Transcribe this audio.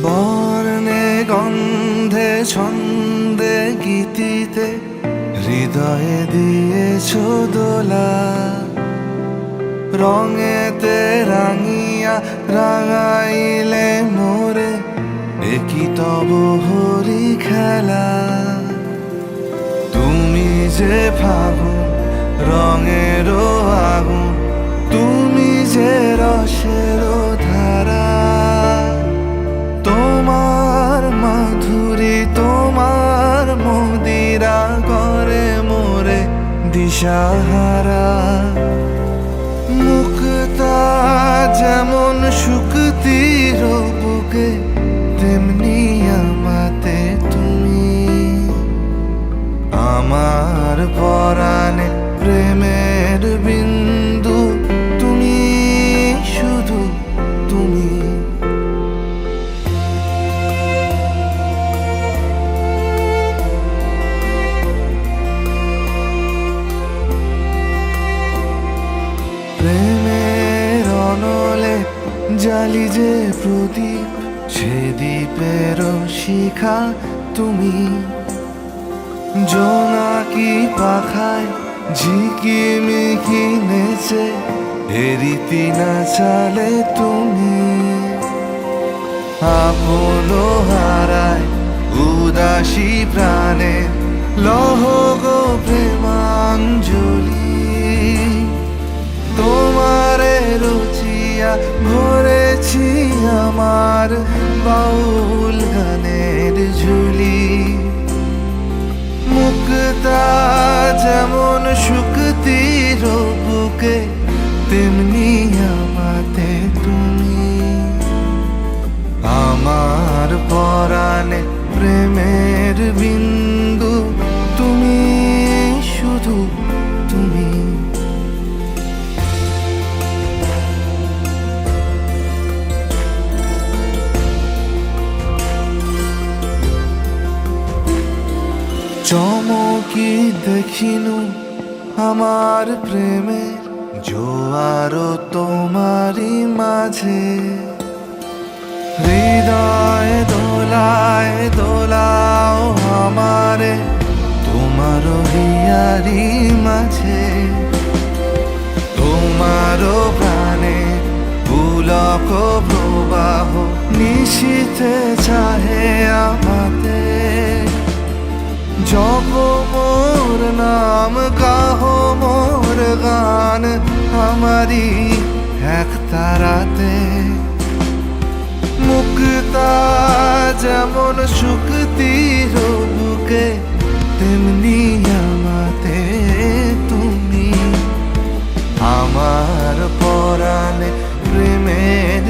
বর্ণে গন্ধে ছন্দে গীতিতে হৃদয়ে দিয়েছ দোলা, রঙেতে রাঙিয়া রাঙাইলে মোরে একই তব হরি খেলা। তুমি যে ফাগুন রঙেরও আগুন, তুমি যে রসেরও ধারা, তোমার মাধুরী তোমার মদিরা করে মোরে দিশাহারা। মুক্তা যেমন শুকতির বুকে, তেমনি আমাতে তুমি। আমার পরাণে প্রেমের বিন্দু, তুমি শুধু তুমি। প্রেমের অনলে জালি যে প্রদীপ, সে দ্বীপের শিখা তুমি। জোনাকি পাখায় ঝিকিমিকি নেচে এরিতি না চালে তুমি। আপন হারায় উদাসী প্রাণে লহ গো প্রেমাঞ্জলি। তোমারে রুচিয়া ভরেছি আমার বাউল গানের ঝুলি। মুক্তা যেমন শুকতির বুকে, তেমনি আমাতে তুমি। আমার পরাণে প্রেমের বিন্দু, তুমি শুধু তুমি। চমকি দেখিনু আমার প্রেমের জোয়ার তোমারই মাঝে। হৃদয় দোলায় দোলাও আমারে তোমার হিয়ারি মাঝে। তোমার প্রাণে পুলক প্রবাহ নিশীথে চাহে আমাতে। জপ মোর নাম গাহ মোর গান আমারি এক তারাতে। মুক্তা যেমন শুকতির বুকে, তেমনি আমাতে তুমি। আমার পরাণে প্রেমের